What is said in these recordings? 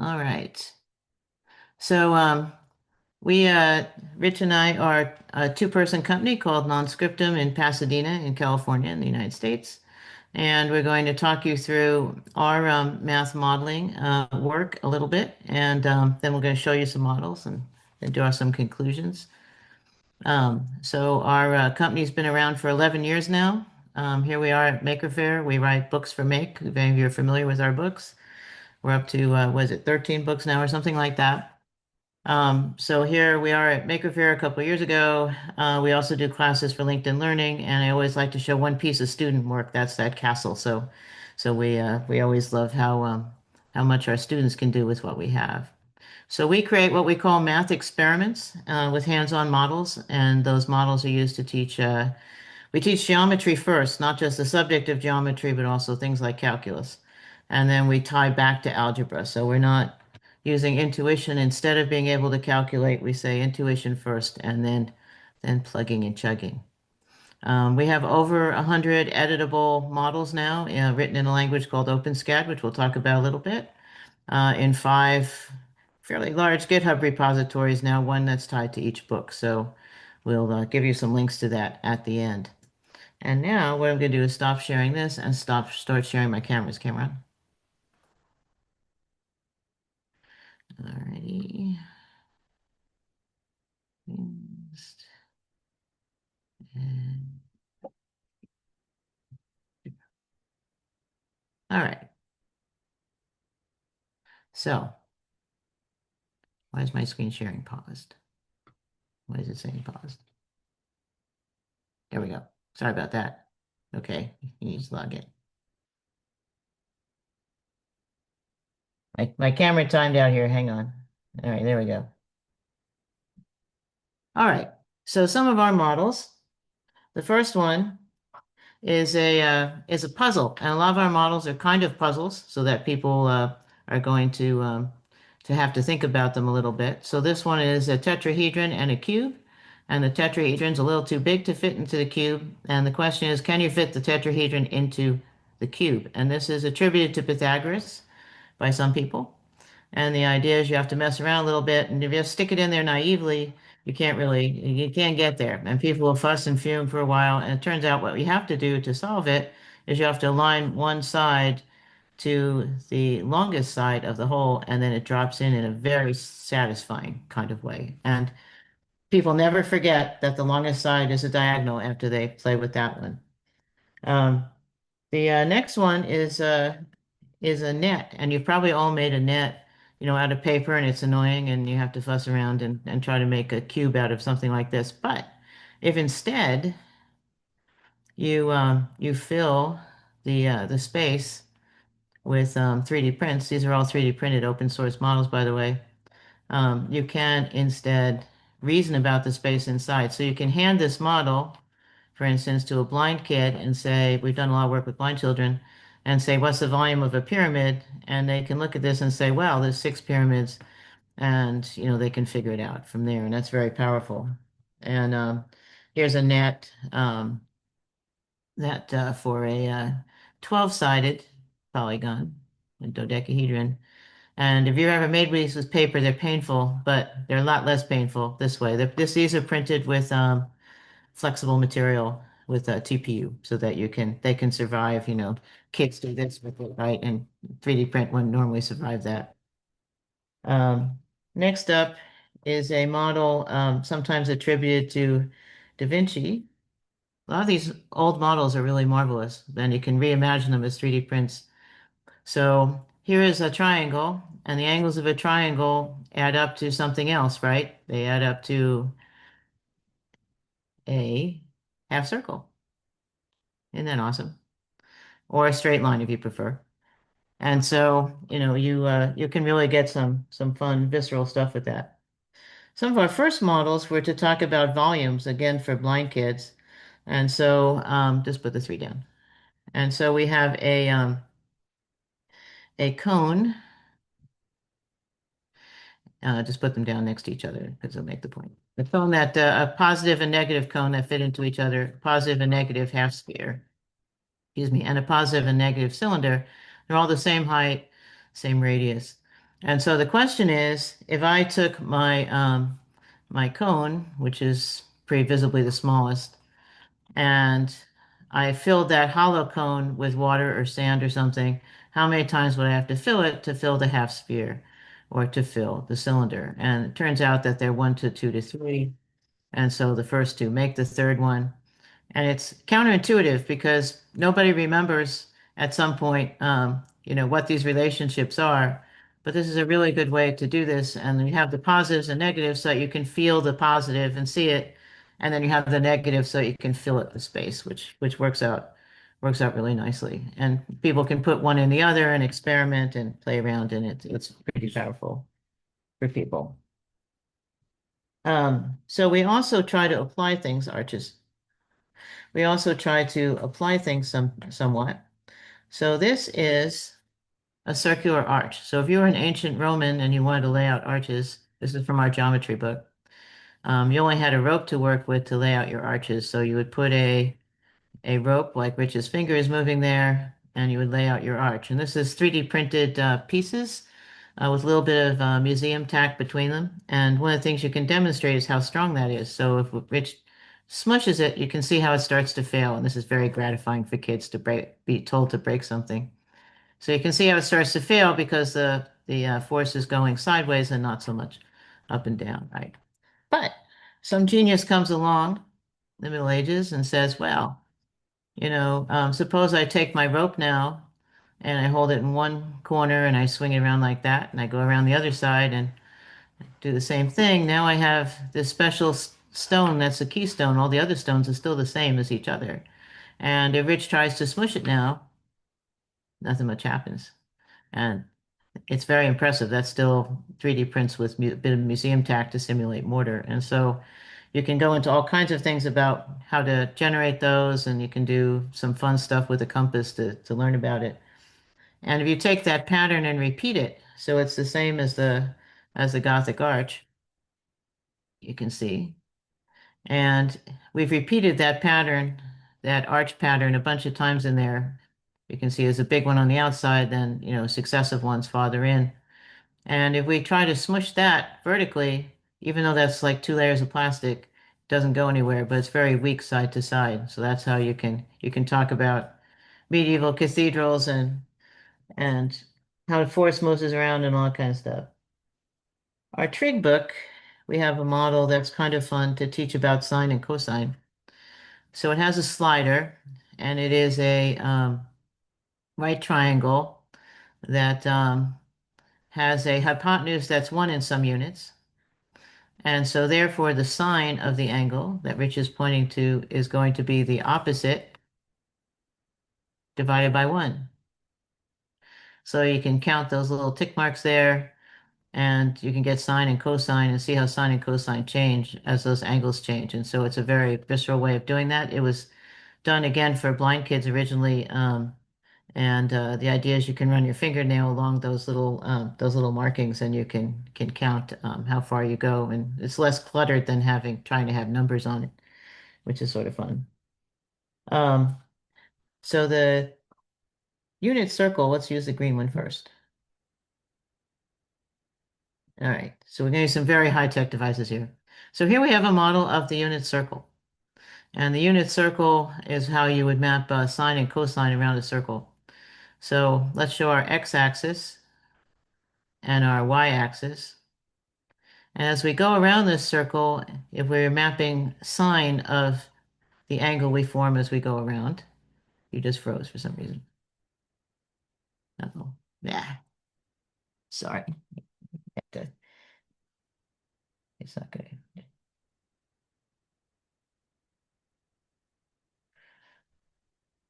All right. So we Rich and I are a two-person company called Nonscriptum in Pasadena in California in the United States. And we're going to talk you through our math modeling work a little bit, and then we're going to show you some models and then draw some conclusions. So our company's been around for 11 years now. Here we are at Maker Faire. We write books for Make. If any of you are familiar with our books, we're up to, what is it, 13 books now or something like that. So here we are at Maker Faire a couple of years ago. We also do classes for LinkedIn Learning, and I always like to show one piece of student work. That's that castle. So we always love how much our students can do with what we have. So we create what we call math experiments with hands-on models, and those models are used to teach. We teach geometry first, not just the subject of geometry, but also things like calculus. And then we tie back to algebra. So we're not using intuition. Instead of being able to calculate, we say intuition first and then plugging and chugging. We have over 100 editable models now, written in a language called OpenSCAD, which we'll talk about a little bit, in five fairly large GitHub repositories now, one that's tied to each book. So we'll give you some links to that at the end. And now what I'm going to do is stop sharing this and start sharing my camera's camera. Alrighty. And- All right. So why is my screen sharing paused? Why is it saying paused? There we go. Sorry about that. Okay, you need to log in. My camera timed out here. Hang on. All right, there we go. All right. So some of our models. The first one is a puzzle, and a lot of our models are kind of puzzles, so that people are going to have to think about them a little bit. So this one is a tetrahedron and a cube, and the tetrahedron's a little too big to fit into the cube. And the question is, can you fit the tetrahedron into the cube? And this is attributed to Pythagoras by some people. And the idea is you have to mess around a little bit, and if you just stick it in there naively, you can't get there. And people will fuss and fume for a while. And it turns out what you have to do to solve it is you have to align one side to the longest side of the hole, and then it drops in a very satisfying kind of way. And people never forget that the longest side is a diagonal after they play with that one. Um, the next one is a net, and you've probably all made a net, out of paper, and it's annoying, and you have to fuss around and try to make a cube out of something like this. But if instead you fill the space with 3D prints, these are all 3D printed open source models, by the way. You can instead reason about the space inside. So you can hand this model, for instance, to a blind kid and say, we've done a lot of work with blind children, and say, what's the volume of a pyramid? And they can look at this and say, well, there's six pyramids, and they can figure it out from there, and that's very powerful. And here's a net that for a 12-sided polygon, a dodecahedron. And if you've ever made these with paper, they're painful, but they're a lot less painful this way. These are printed with flexible material with a TPU so that they can survive, kids do this with it, right? And 3D print wouldn't normally survive that. Next up is a model sometimes attributed to Da Vinci. A lot of these old models are really marvelous, and you can reimagine them as 3D prints. So here is a triangle, and the angles of a triangle add up to something else, right? They add up to a half circle. Isn't that awesome? Or a straight line if you prefer. And so, you can really get some fun visceral stuff with that. Some of our first models were to talk about volumes, again for blind kids. And so just put the three down. And so we have a cone. Just put them down next to each other because they'll make the point. The cone a positive and negative cone that fit into each other, positive and negative half sphere, excuse me, and a positive and negative cylinder. They're all the same height, same radius. And so the question is, if I took my cone, which is pretty visibly the smallest, and I filled that hollow cone with water or sand or something, how many times would I have to fill it to fill the half sphere or to fill the cylinder? And it turns out that they're 1 to 2 to 3. And so the first two make the third one. And it's counterintuitive because nobody remembers at some point, what these relationships are. But this is a really good way to do this. And then you have the positives and negatives so that you can feel the positive and see it. And then you have the negative so you can fill it with space, which works out really nicely. And people can put one in the other and experiment and play around in it. It's pretty powerful for people. So we also try to apply things, arches. We also try to apply things somewhat. So this is a circular arch. So if you were an ancient Roman and you wanted to lay out arches, this is from our geometry book. You only had a rope to work with to lay out your arches. So you would put a rope like Rich's finger is moving there, and you would lay out your arch. And this is 3D printed pieces with a little bit of museum tack between them. And one of the things you can demonstrate is how strong that is. So if Rich smushes it, you can see how it starts to fail. And this is very gratifying for kids to be told to break something. So you can see how it starts to fail because the force is going sideways and not so much up and down, right? But some genius comes along in the Middle Ages and says, well, suppose I take my rope now and I hold it in one corner and I swing it around like that, and I go around the other side and do the same thing. Now I have this special stone that's a keystone. All the other stones are still the same as each other. And if Rich tries to smush it now, nothing much happens. And it's very impressive. That's still 3D prints with a bit of museum tack to simulate mortar. And so you can go into all kinds of things about how to generate those, and you can do some fun stuff with a compass to learn about it. And if you take that pattern and repeat it, so it's the same as the Gothic arch, you can see. And we've repeated that pattern, that arch pattern, a bunch of times in there. You can see there's a big one on the outside, then, successive ones farther in. And if we try to smush that vertically, even though that's like 2 layers of plastic, it doesn't go anywhere, but it's very weak side to side. So that's how you can talk about medieval cathedrals and how force moves us around and all that kind of stuff. Our trig book, we have a model that's kind of fun to teach about sine and cosine. So it has a slider, and it is a right triangle that has a hypotenuse that's 1 in some units. And so therefore the sine of the angle that Rich is pointing to is going to be the opposite divided by 1. So you can count those little tick marks there, and you can get sine and cosine and see how sine and cosine change as those angles change. And so it's a very visceral way of doing that. It was done again for blind kids originally, and the idea is you can run your fingernail along those little markings, and you can count how far you go, and it's less cluttered than trying to have numbers on it, which is sort of fun. Um, so the unit circle, let's use the green one first. All right, so we're going to use some very high-tech devices here. So here we have a model of the unit circle. And the unit circle is how you would map sine and cosine around a circle. So let's show our x-axis and our y-axis. And as we go around this circle, if we're mapping sine of the angle we form as we go around, you just froze for some reason. Uh-oh. Yeah, sorry. It's not good.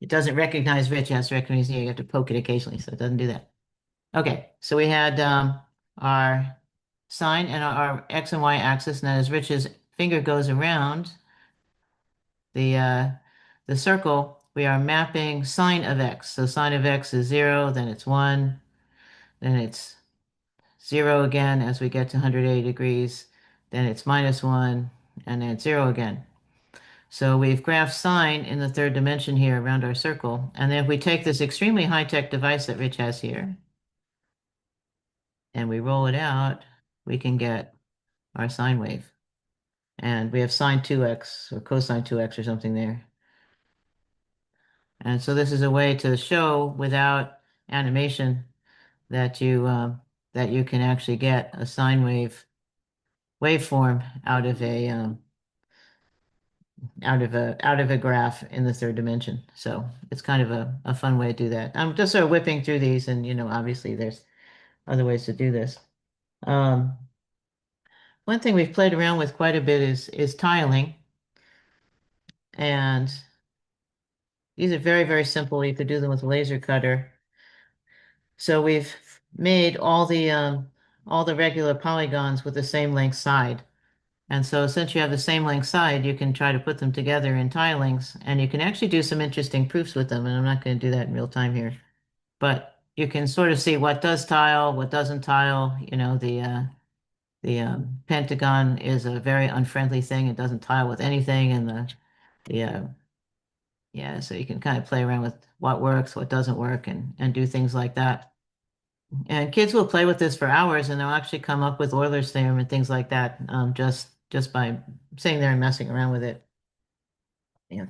It doesn't recognize Rich. It has to recognize you. You have to poke it occasionally, so it doesn't do that. Okay, so we had our sine and our x and y axis, and then as Rich's finger goes around the uh, the circle, we are mapping sine of x. So sine of x is 0, then it's 1, then it's 0 again as we get to 180 degrees, then it's -1, and then it's 0 again. So we've graphed sine in the third dimension here around our circle. And then if we take this extremely high-tech device that Rich has here, and we roll it out, we can get our sine wave. And we have sine 2x or cosine 2x or something there. And so this is a way to show without animation that you can actually get a sine wave waveform out of a graph in the third dimension. So it's kind of a fun way to do that. I'm just sort of whipping through these, and obviously there's other ways to do this. Um, One thing we've played around with quite a bit is tiling, and these are very, very simple. You could do them with a laser cutter. So we've made all the regular polygons with the same length side. And so since you have the same length side, you can try to put them together in tilings, and you can actually do some interesting proofs with them. And I'm not going to do that in real time here, but you can sort of see what does tile, what doesn't tile. The pentagon is a very unfriendly thing. It doesn't tile with anything, and the yeah, so you can kind of play around with what works, what doesn't work, and do things like that. And kids will play with this for hours, and they'll actually come up with Euler's theorem and things like that, just by sitting there and messing around with it. Yeah.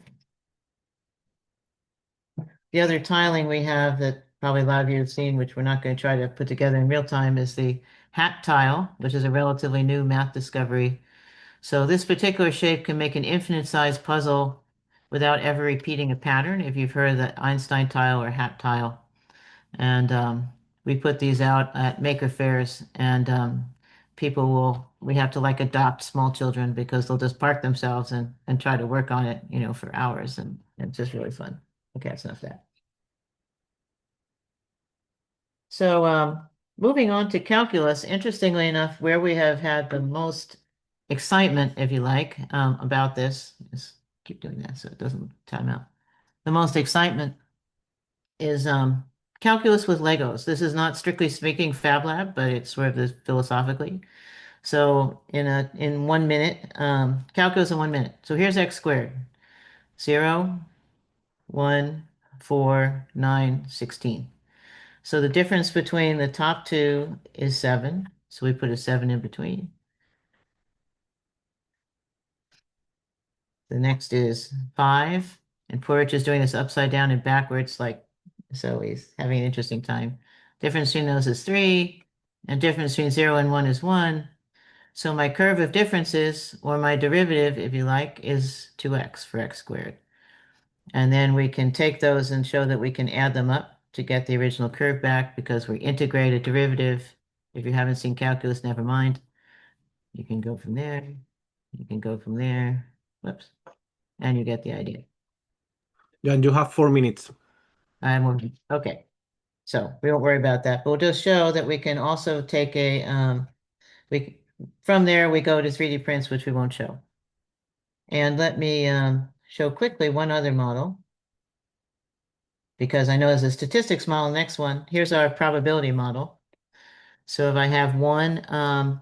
The other tiling we have that probably a lot of you have seen, which we're not going to try to put together in real time, is the hat tile, which is a relatively new math discovery. So this particular shape can make an infinite-sized puzzle without ever repeating a pattern, if you've heard of the Einstein tile or hat tile. And we put these out at maker fairs, and we have to like adopt small children because they'll just park themselves and try to work on it, for hours, and it's just really fun. Okay, that's enough of that. So moving on to calculus, interestingly enough, where we have had the most excitement, if you like, about this, just keep doing that so it doesn't time out. The most excitement is calculus with Legos. This is not strictly speaking Fab Lab, but it's sort of this philosophically. So in 1 minute, calculus in 1 minute. So here's x squared. 0, 1, 4, 9, 16. So the difference between the top two is 7. So we put a 7 in between. The next is 5. And Porridge is doing this upside down and backwards, so he's having an interesting time. Difference between those is 3. And difference between 0 and 1 is 1. So my curve of differences, or my derivative, if you like, is 2x for x squared. And then we can take those and show that we can add them up to get the original curve back because we integrate a derivative. If you haven't seen calculus, never mind. You can go from there. You can go from there. Whoops. And you get the idea. John, you have 4 minutes. Okay. So we won't worry about that, but we'll just show that we can also take from there we go to 3D prints, which we won't show. And let me show quickly one other model, because I know there's a statistics model next one. Here's our probability model. So if I have one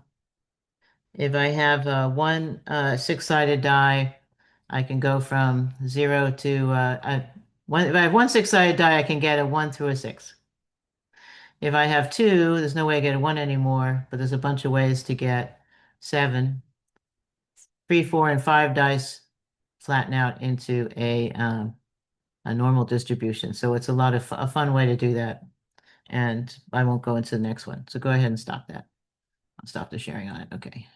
six-sided die, I can go from 0 to if I have one six-sided die, I can get a 1 through a 6. If I have two, there's no way I get a 1 anymore, but there's a bunch of ways to get 7. 3, 4, and 5 dice flatten out into a normal distribution. So it's a fun way to do that. And I won't go into the next one. So go ahead and stop that. I'll stop the sharing on it. Okay.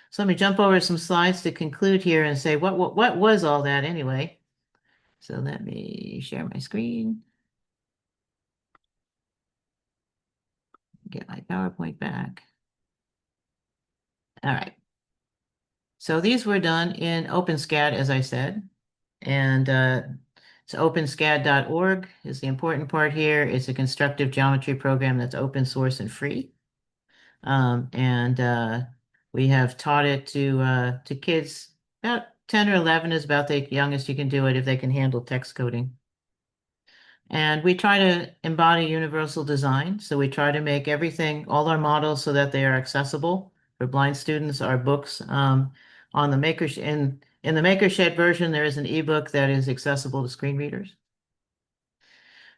So let me jump over some slides to conclude here and say what was all that anyway. So let me share my screen. Get my PowerPoint back. All right. So these were done in OpenSCAD, as I said, and it's openscad.org is the important part here. It's a constructive geometry program that's open source and free. And we have taught it to kids about 10 or 11 is about the youngest you can do it if they can handle text coding. And we try to embody universal design. So we try to make everything, all our models, so that they are accessible for blind students. Our books on the in the Makershed version, there is an ebook that is accessible to screen readers.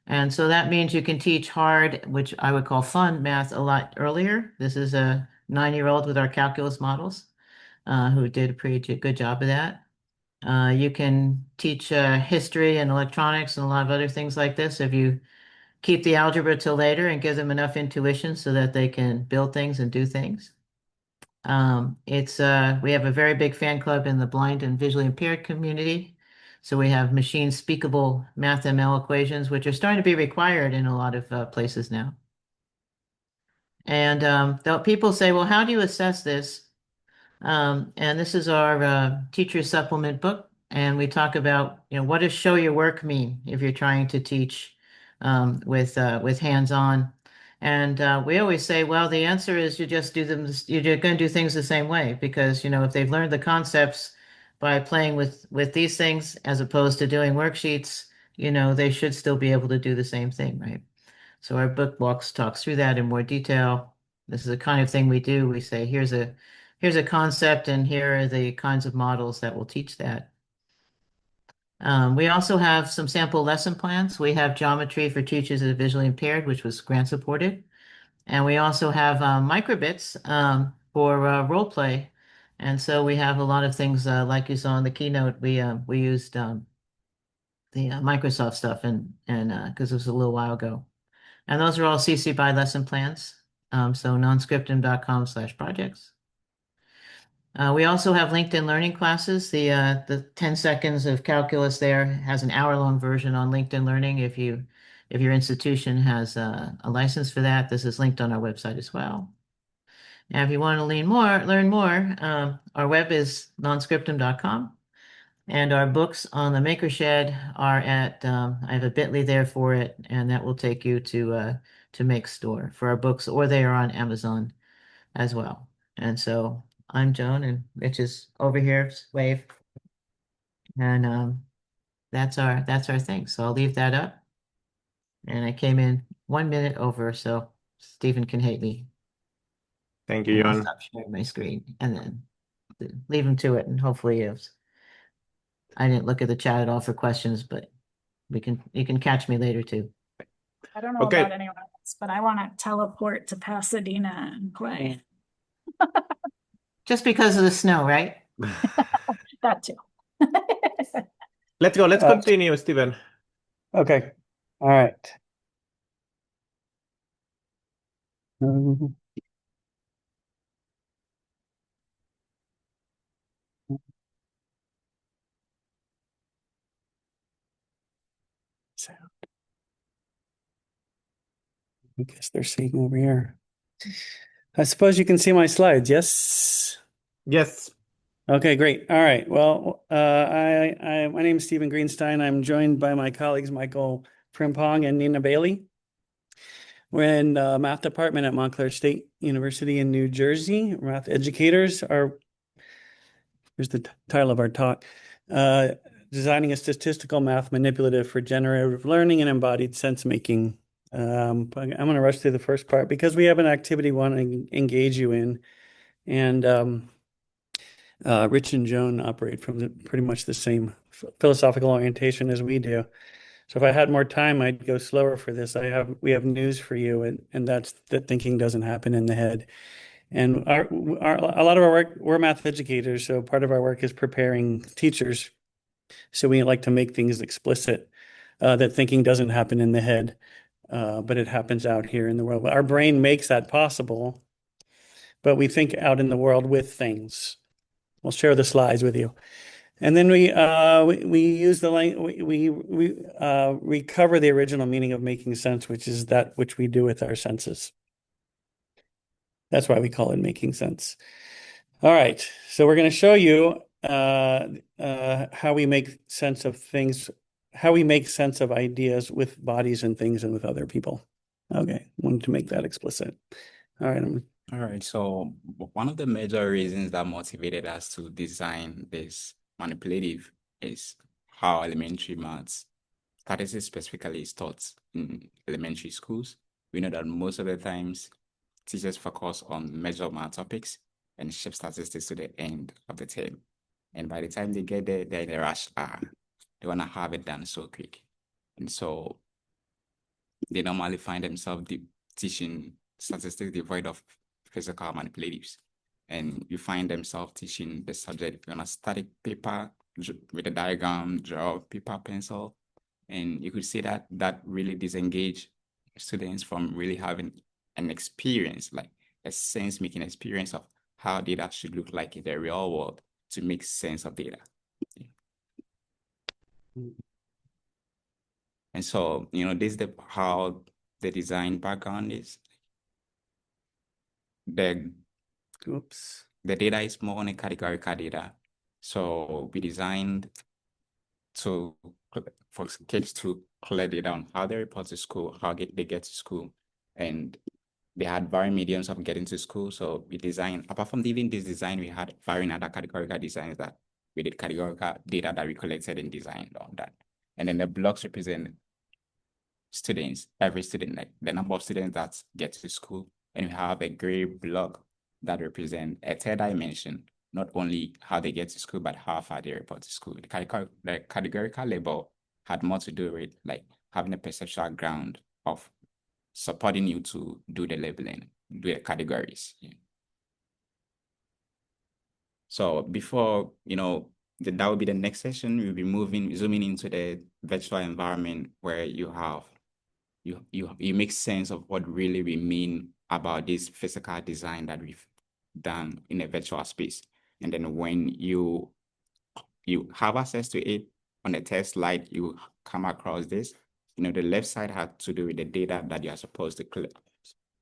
And so that means you can teach hard, which I would call fun math a lot earlier. This is a 9-year-old with our calculus models who did a pretty good job of that. You can teach history and electronics and a lot of other things like this if you keep the algebra till later and give them enough intuition so that they can build things and do things. We have a very big fan club in the blind and visually impaired community. So we have machine speakable math ML equations, which are starting to be required in a lot of places now. And people say, well, how do you assess this? And this is our teacher supplement book, and we talk about, what does show your work mean if you're trying to teach with hands-on. And we always say, well, the answer is you just do them. You're going to do things the same way because if they've learned the concepts by playing with these things as opposed to doing worksheets, they should still be able to do the same thing, right? So our book talks through that in more detail. This is the kind of thing we do. We say, here's a concept, and here are the kinds of models that will teach that. We also have some sample lesson plans. We have geometry for teachers that are visually impaired, which was grant supported. And we also have microbits for role play. And so we have a lot of things like you saw in the keynote. We used the Microsoft stuff and because it was a little while ago. And those are all CC by lesson plans. So nonscriptum.com/projects. We also have LinkedIn Learning classes. The 10 seconds of calculus there has an hour-long version on LinkedIn Learning. If your institution has a license for that, this is linked on our website as well. And if you want to learn more, our web is nonscriptum.com. And our books on the Maker Shed are at, I have a bit.ly there for it, and that will take you to Make Store for our books, or they are on Amazon as well. And so I'm Joan, and Rich is over here, wave, and that's our thing. So I'll leave that up. And I came in 1 minute over, so Stephen can hate me, Thank you, and I'll Joan. stop sharing my screen, and then leave him to it, and hopefully I didn't look at the chat at all for questions, but you can catch me later too. I don't know Okay. about anyone else, but I want to teleport to Pasadena and play. Just because of the snow, right? That too. Let's go. Let's continue, Stephen. Okay. All right. Um, sound. I guess they're seeing over here. I suppose you can see my slides, yes? Yes. Okay, great. All right. Well, my name is Stephen Greenstein. I'm joined by my colleagues Michael Frimpong and Nina Bailey. We're in the math department at Montclair State University in New Jersey. Math educators are, here's the title of our talk, designing a statistical math manipulative for generative learning and embodied sense making. I'm going to rush through the first part because we have an activity we want to engage you in. And Rich and Joan operate from pretty much the same philosophical orientation as we do. So if I had more time, I'd go slower for this. We have news for you, and that's that thinking doesn't happen in the head. And a lot of our work, we're math educators, so part of our work is preparing teachers. So we like to make things explicit, that thinking doesn't happen in the head, but it happens out here in the world. Our brain makes that possible, but we think out in the world with things. We'll share the slides with you. And then we use the we recover the original meaning of making sense, which is that which we do with our senses. That's why we call it making sense. All right, so we're going to show you how we make sense of things, how we make sense of ideas with bodies and things and with other people. Okay, wanted to make that explicit. All right. All right, so one of the major reasons that motivated us to design this manipulative is how elementary maths, statistics specifically, is taught in elementary schools. We know that most of the times teachers focus on major math topics and ship statistics to the end of the term. And by the time they get there, they're in a rush. They want to have it done so quick. And so they normally find themselves teaching statistics devoid of physical manipulatives. And you find themselves teaching the subject on a static paper with a diagram, draw, paper, pencil. And you could see that really disengage students from really having an experience, like a sense-making experience of how data should look like in the real world to make sense of data. And so, this is how the design background is. The data is more on a categorical data. So we designed for kids to collect data on how they report to school, how they get to school, and they had varying mediums of getting to school. So we designed, apart from even this design, we had varying other categorical designs that we did categorical data that we collected and designed on that. And then the blocks represent students, every student, like the number of students that get to school. And we have a gray block that represent a third dimension, not only how they get to school, but how far they report to school. The categorical label had more to do with like having a perceptual ground of supporting you to do the labeling, do the categories. Yeah. So before, that will be the next session. We'll be zooming into the virtual environment where you make sense of what really we mean about this physical design that we've done in a virtual space. And then when you have access to it on the test slide, you come across this. The left side had to do with the data that you're supposed to collect.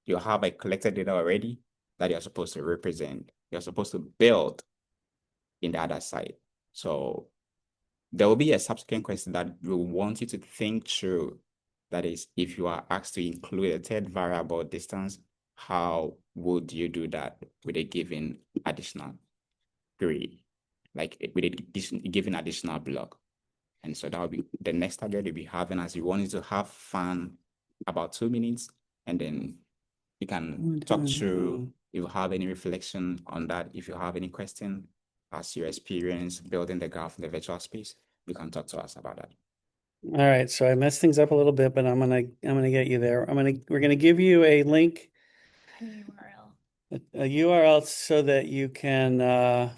You have a collected data already that you're supposed to represent. You're supposed to build in the other side. So there will be a subsequent question that will want you to think through. That is, if you are asked to include a third variable, distance, how would you do that with a given additional grade, like with a given additional block? And so that will be the next target you'll be having, as you want to have fun about 2 minutes, and then you can talk through if you have any reflection on that. If you have any question as your experience building the graph in the virtual space, you can talk to us about that. All right, so I messed things up a little bit, but I'm gonna get you there. We're gonna give you a link, An URL. a URL, so that you can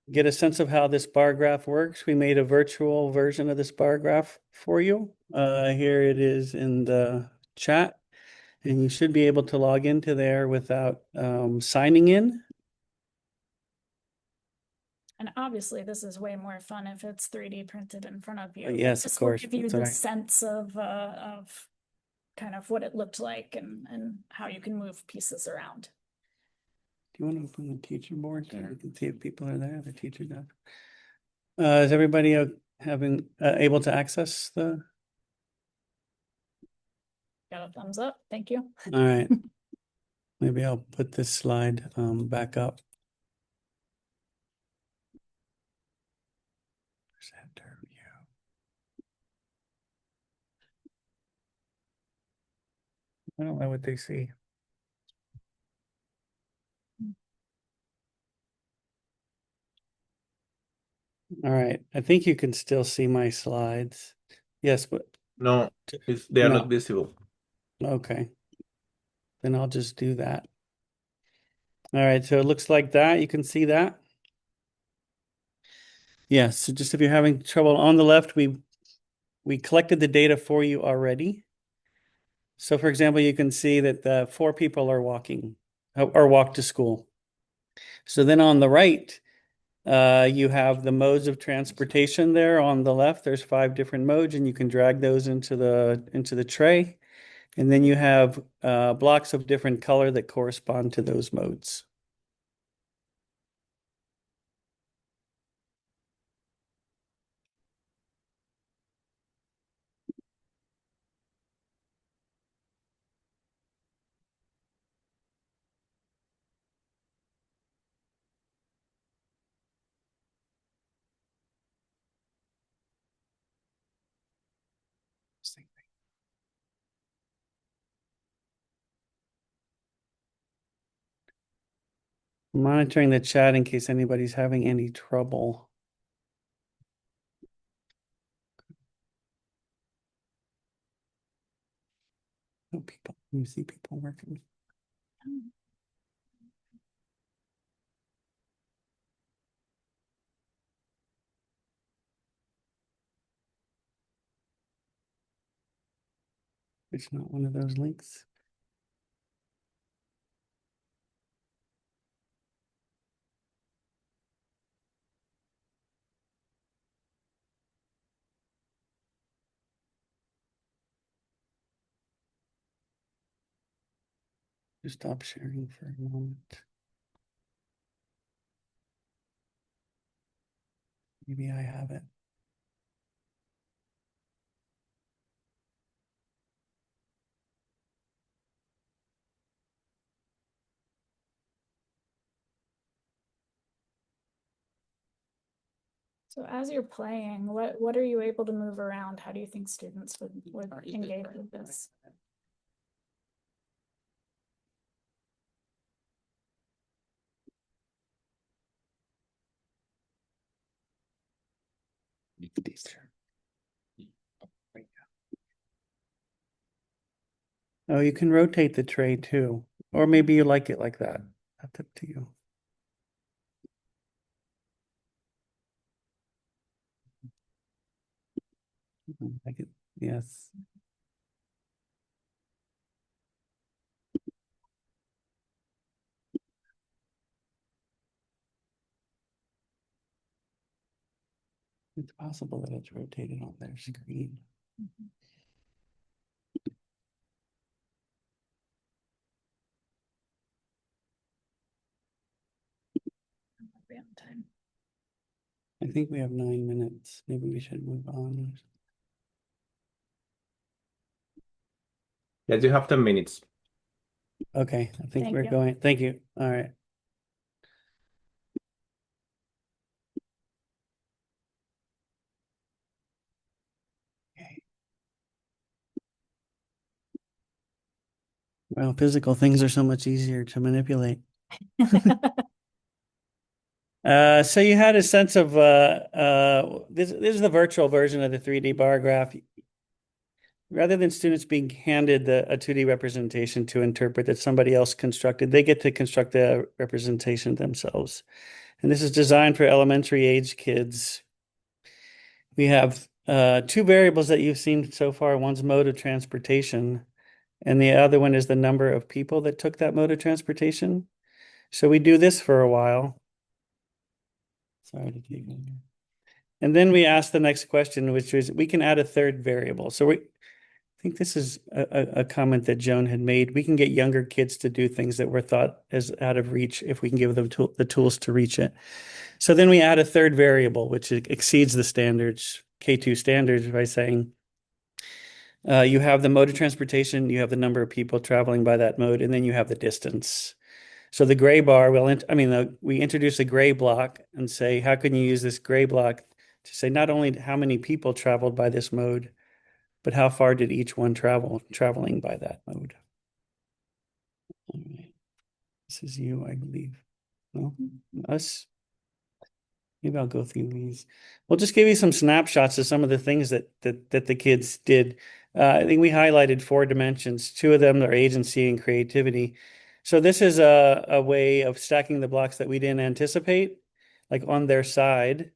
get a sense of how this bar graph works. We made a virtual version of this bar graph for you. Here it is in the chat, and you should be able to log into there without signing in. And obviously, this is way more fun if it's 3D printed in front of you. Yes, of This will course. give you That's the right. sense of kind of what it looked like and how you can move pieces around. Do you want to open the teacher board so you can see if people are there, the teacher does? Is everybody able to access the? Got a thumbs up. Thank you. All right. Maybe I'll put this slide back up. Presenter view. I don't know what they see. All right. I think you can still see my slides. Yes, but No, they are No. not visible. okay. Then I'll just do that. All right. So it looks like that. You can see that. Yes. So just if you're having trouble on the left, we collected the data for you already. So for example, you can see that the 4 people are walking or walk to school. So then on the right, you have the modes of transportation there. On the left, there's 5 different modes, and you can drag those into the tray. And then you have blocks of different color that correspond to those modes. Monitoring the chat in case anybody's having any trouble. Oh, people, you see people working. It's not one of those links. Just stop sharing for a moment. Maybe I have it. So as you're playing, what are you able to move around? How do you think students would engage with this? Oh, you can rotate the tray too, or maybe you like it like that. That's up to you. Like it, yes. It's possible that it's rotated on their screen. I think we have 9 minutes. Maybe we should move on. Yes, you have 10 minutes. Okay, I think Thank we're you. going. Thank you. All right. Well, physical things are so much easier to manipulate. So you had a sense of this is the virtual version of the 3D bar graph. Rather than students being handed a 2D representation to interpret that somebody else constructed, they get to construct the representation themselves. And this is designed for elementary age kids. We have two variables that you've seen so far. One's mode of transportation, and the other one is the number of people that took that mode of transportation. So we do this for a while. Sorry to keep going. And then we ask the next question, which is we can add a third variable. So I think this is a comment that Joan had made. We can get younger kids to do things that were thought as out of reach if we can give them the tools to reach it. So then we add a third variable, which exceeds the standards, K2 standards, by saying you have the mode of transportation, you have the number of people traveling by that mode, and then you have the distance. So the gray bar we introduce a gray block and say, how can you use this gray block to say not only how many people traveled by this mode, but how far did each one traveling by that mode? All right. This is you, I believe. No, us. Maybe I'll go through these. We'll just give you some snapshots of some of the things that the kids did. I think we highlighted 4 dimensions. 2 of them are agency and creativity. So this is a way of stacking the blocks that we didn't anticipate, like on their side.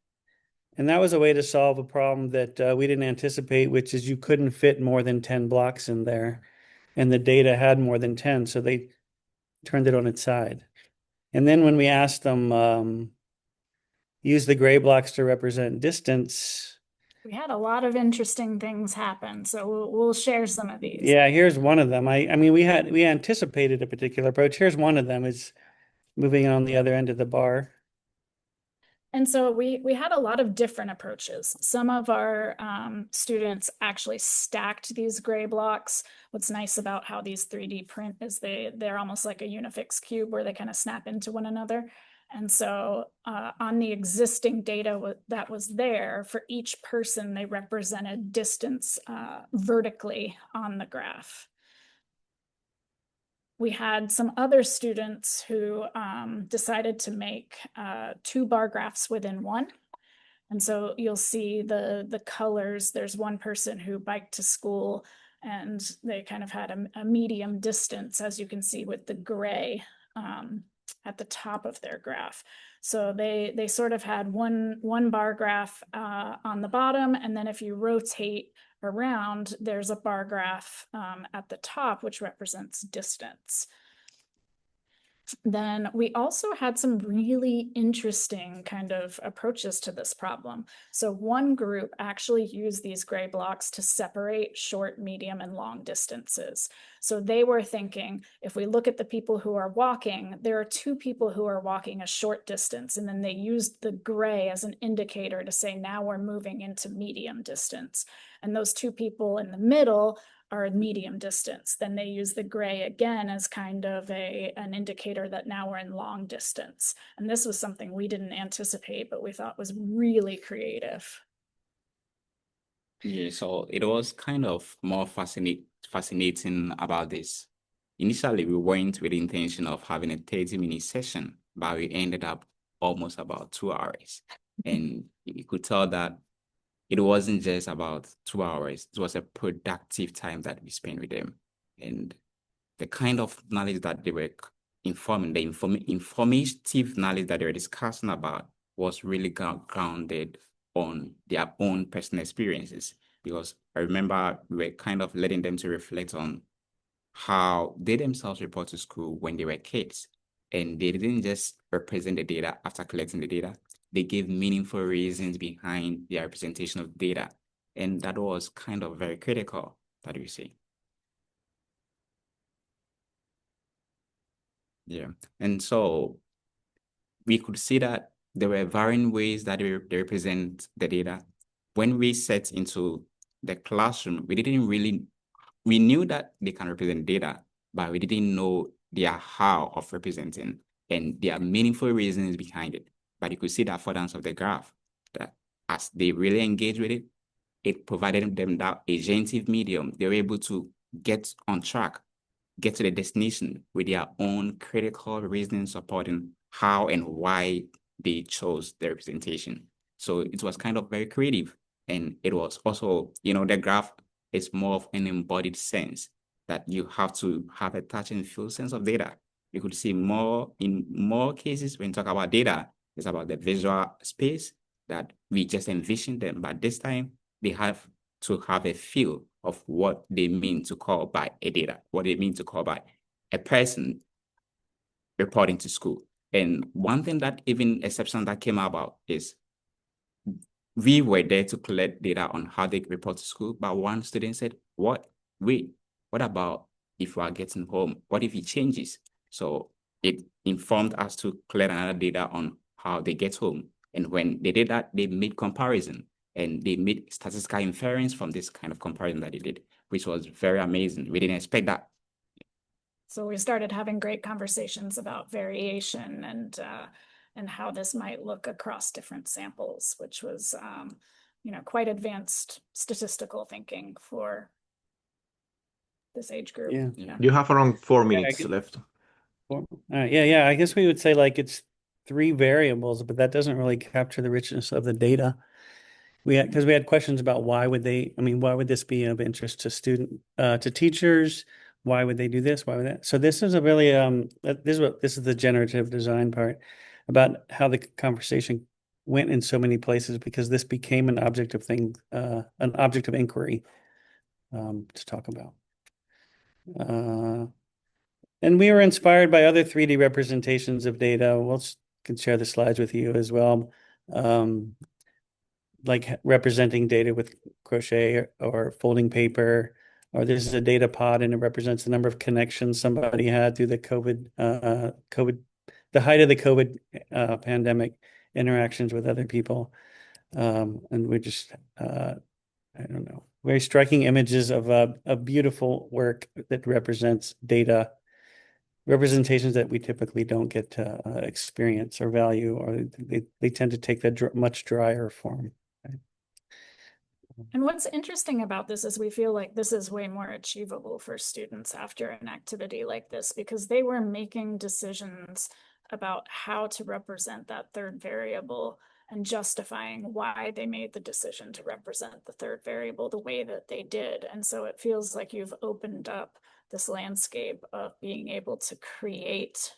And that was a way to solve a problem that we didn't anticipate, which is you couldn't fit more than 10 blocks in there. And the data had more than 10, so they turned it on its side. And then when we asked them, use the gray blocks to represent distance. We had a lot of interesting things happen, so we'll share some of these. Yeah, here's one of them. I mean, we anticipated a particular approach. Here's one of them is moving on the other end of the bar. And so we had a lot of different approaches. Some of our students actually stacked these gray blocks. What's nice about how these 3D print is they're almost like a Unifix cube where they kind of snap into one another. And so on the existing data that was there, for each person, they represented distance vertically on the graph. We had some other students who decided to make 2 bar graphs within one. And so you'll see the colors. There's one person who biked to school and they kind of had a medium distance, as you can see with the gray at the top of their graph. So they sort of had one bar graph on the bottom, and then if you rotate around, there's a bar graph at the top, which represents distance. Then we also had some really interesting kind of approaches to this problem. So one group actually used these gray blocks to separate short, medium, and long distances. So they were thinking, if we look at the people who are walking, there are two people who are walking a short distance, and then they used the gray as an indicator to say, now we're moving into medium distance. And those two people in the middle are a medium distance. Then they use the gray again as kind of an indicator that now we're in long distance. And this was something we didn't anticipate, but we thought was really creative. Yeah, so it was kind of more fascinating about this. Initially, we went with the intention of having a 30-minute session, but we ended up almost about 2 hours. And you could tell that it wasn't just about 2 hours. It was a productive time that we spent with them. And the kind of knowledge that they were informing, the informative knowledge that they were discussing about was really grounded on their own personal experiences. Because I remember we were kind of letting them to reflect on how they themselves report to school when they were kids. And they didn't just represent the data after collecting the data. They gave meaningful reasons behind their representation of data. And that was kind of very critical, that we see. Yeah. And so we could see that there were varying ways that they represent the data. When we set into the classroom, we knew that they can represent data, but we didn't know their how of representing, and there are meaningful reasons behind it. But you could see the affordance of the graph, that as they really engage with it, it provided them that agentive medium. They were able to get on track, get to the destination with their own critical reasoning supporting how and why they chose the representation. So it was kind of very creative. And it was also, the graph is more of an embodied sense that you have to have a touch and feel sense of data. You could see in more cases when you talk about data, it's about the visual space that we just envision them. But this time they have to have a feel of what they mean to call by a data, what they mean to call by a person reporting to school. And one thing that even exception that came about is we were there to collect data on how they report to school, but one student said, what about if we are getting home? What if it changes? So it informed us to collect another data on how they get home. And when they did that, they made comparison and they made statistical inference from this kind of comparison that they did, which was very amazing. We didn't expect that. So we started having great conversations about variation and how this might look across different samples, which was, quite advanced statistical thinking for this age group. Yeah. You have around 4 minutes left. Yeah. I guess we would say like it's 3 variables, but that doesn't really capture the richness of the data. Because we had questions about why would this be of interest to teachers? Why would they do this? Why would that? So this is a really this is the generative design part about how the conversation went in so many places, because this became an object of inquiry to talk about. And we were inspired by other 3D representations of data. Can share the slides with you as well. Like representing data with crochet or folding paper, or this is a data pod and it represents the number of connections somebody had through the the height of the COVID pandemic interactions with other people. And we just, I don't know, very striking images of a beautiful work that represents data, representations that we typically don't get to experience or value, or they tend to take the much drier form. And what's interesting about this is we feel like this is way more achievable for students after an activity like this, because they were making decisions about how to represent that third variable. and justifying why they made the decision to represent the third variable the way that they did. And so it feels like you've opened up this landscape of being able to create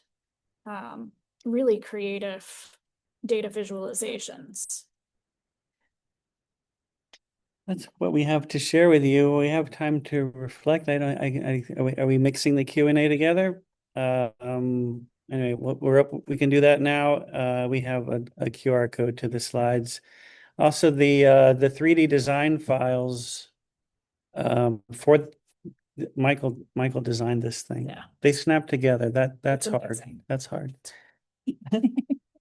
really creative data visualizations. That's what we have to share with you. We have time to reflect. Are we mixing the Q&A together? Anyway, we're up. We can do that now. We have a QR code to the slides. Also, the 3D design files for Michael designed this thing. Yeah. They snap together. That's It's hard. amazing. That's hard.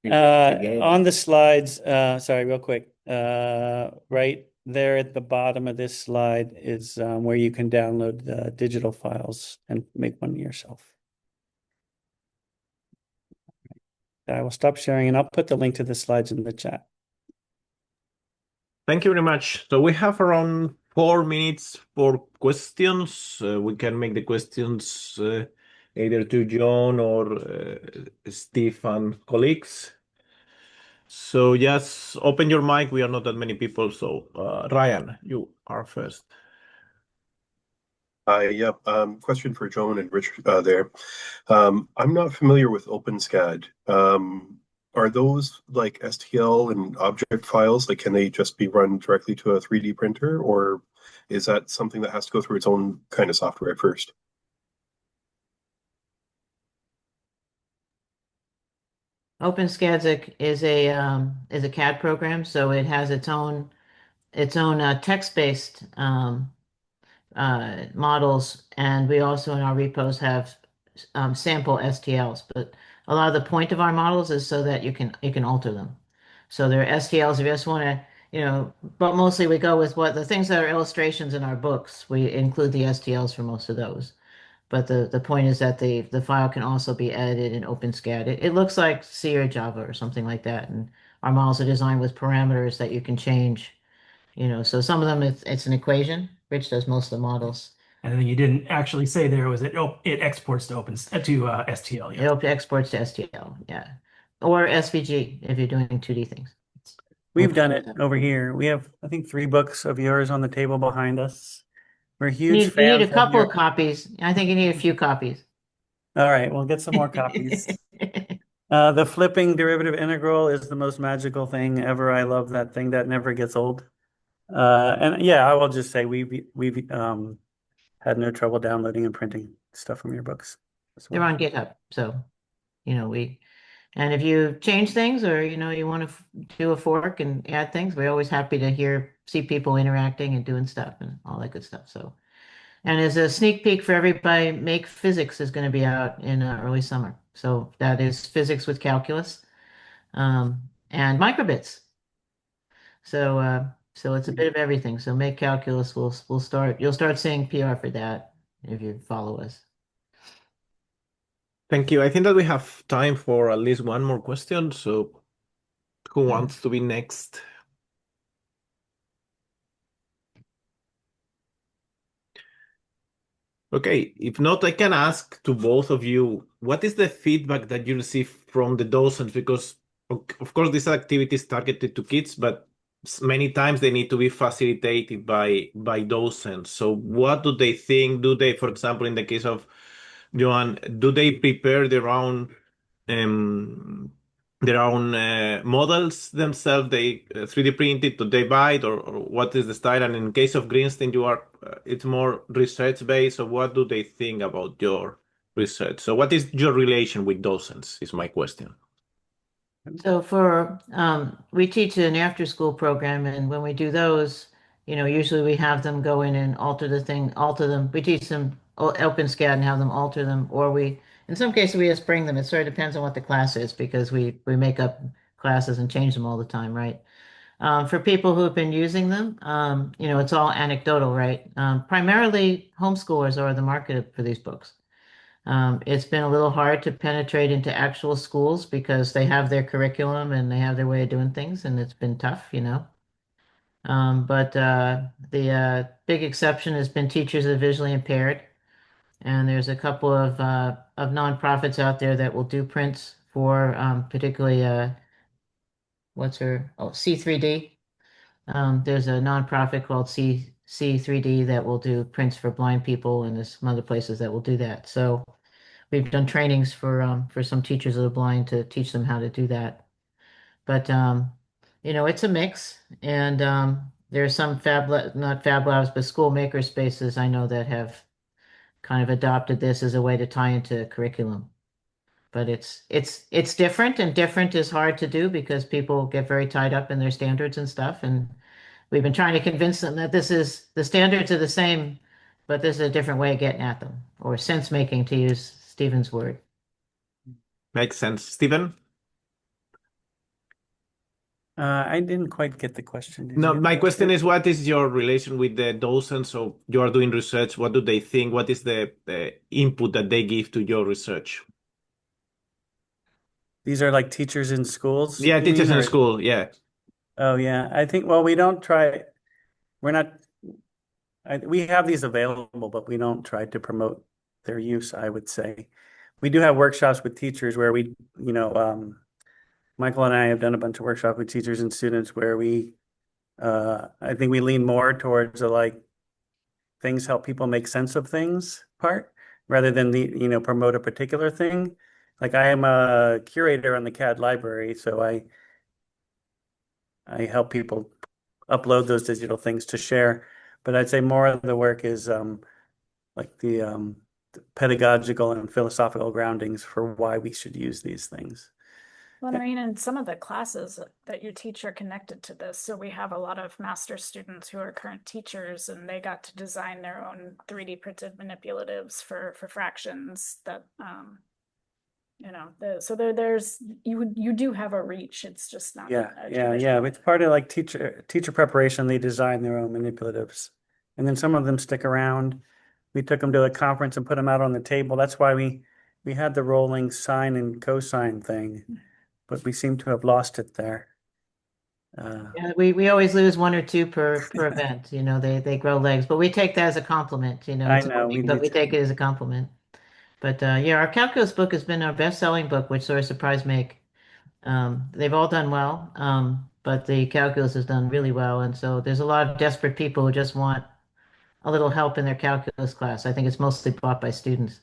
On the slides, sorry, real quick. Right there at the bottom of this slide is where you can download the digital files and make one yourself. I will stop sharing and I'll put the link to the slides in the chat. Thank you very much. So we have around 4 minutes for questions. We can make the questions either to Joan or Steve and colleagues. So just open your mic. We are not that many people. So Ryan, you are first. Yeah, question for Joan and Richard there. I'm not familiar with OpenSCAD. Are those like STL and object files? Like, can they just be run directly to a 3D printer, or is that something that has to go through its own kind of software first? OpenSCAD is a CAD program, so it has its own text-based models, and we also in our repos have sample STLs. But a lot of the point of our models is so that you can alter them. So they're STLs if you just want to, but mostly we go with what the things that are illustrations in our books. We include the STLs for most of those. But the point is that the file can also be edited in OpenSCAD. It looks like C or Java or something like that. And our models are designed with parameters that you can change. So some of them it's an equation. Rich does most of the models. And then you didn't actually say there was it exports to STL. Yeah. It exports to STL, yeah. Or SVG if you're doing 2D things. We've done it over here. We have, I think, 3 books of yours on the table behind us. We're huge You need fans a of couple your... of copies. I think you need a few copies. All right, we'll get some more copies. The flipping derivative integral is the most magical thing ever. I love that thing. That never gets old. And yeah, I will just say we've had no trouble downloading and printing stuff from your books as They're well. on GitHub, so and if you change things or you want to do a fork and add things, we're always happy to see people interacting and doing stuff and all that good stuff. So, and as a sneak peek for everybody, Make Physics is going to be out in early summer. So that is physics with calculus and microbits. So it's a bit of everything. So Make Calculus you'll start seeing PR for that if you follow us. Thank you. I think that we have time for at least one more question. So who wants to be next? Okay, if not, I can ask to both of you, what is the feedback that you receive from the docents? Because of course, this activity is targeted to kids, but many times they need to be facilitated by docents. So what do they think? Do they, for example, in the case of Joan, do they prepare their own models themselves? They 3D printed, do they buy it, or what is the style? And in case of Greenstein, it's more research based. So what do they think about your research? So what is your relation with docents is my question. So we teach an after school program, and when we do those, usually we have them go in and alter them. We teach them OpenSCAD and have them alter them, or in some cases we just bring them. It sort of depends on what the class is because we make up classes and change them all the time, right? For people who have been using them, it's all anecdotal, right? Primarily homeschoolers are the market for these books. It's been a little hard to penetrate into actual schools because they have their curriculum and they have their way of doing things, and it's been tough, But the big exception has been teachers that are visually impaired, and there's a couple of nonprofits out there that will do prints for particularly what's her, oh, C3D. There's a nonprofit called C3D that will do prints for blind people, and there's some other places that will do that. So we've done trainings for some teachers of the blind to teach them how to do that. But it's a mix, and there are some not Fab Labs, but school maker spaces I know that have kind of adopted this as a way to tie into curriculum. But it's different, and different is hard to do because people get very tied up in their standards and stuff. And we've been trying to convince them that the standards are the same, but this is a different way of getting at them, or sense making, to use Stephen's word. Makes sense. Stephen? I didn't quite get the question. Did No, you? my question is, what is your relation with the docents? So you are doing research. What do they think? What is the input that they give to your research? These are like teachers in schools, Yeah, you teachers mean, in or? school. Yeah. Oh, yeah. I think, well, we don't try, we're not, we have these available, but we don't try to promote their use, I would say. We do have workshops with teachers where Michael and I have done a bunch of workshops with teachers and students where I think we lean more towards things help people make sense of things part, rather than promote a particular thing. Like I am a curator on the CAD library, so I help people upload those digital things to share. But I'd say more of the work is like the pedagogical and philosophical groundings for why we should use these things. Well, I mean, in some of the classes that you teach are connected to this. So we have a lot of master students who are current teachers, and they got to design their own 3D printed manipulatives for fractions that, so there's, you do have a reach. It's just not Yeah. a Yeah. It's part of like teacher preparation. They design their own manipulatives, and then some of them stick around. We took them to a conference and put them out on the table. That's why we had the rolling sine and cosine thing, but we seem to have lost it there. Yeah, we always lose one or two per event. They grow legs, but we take that as a compliment. I It's know we but we do. take it as a compliment. But yeah, our calculus book has been our best-selling book, which sort of surprised Meg. They've all done well, but the calculus has done really well, and so there's a lot of desperate people who just want a little help in their calculus class. I think it's mostly bought by students.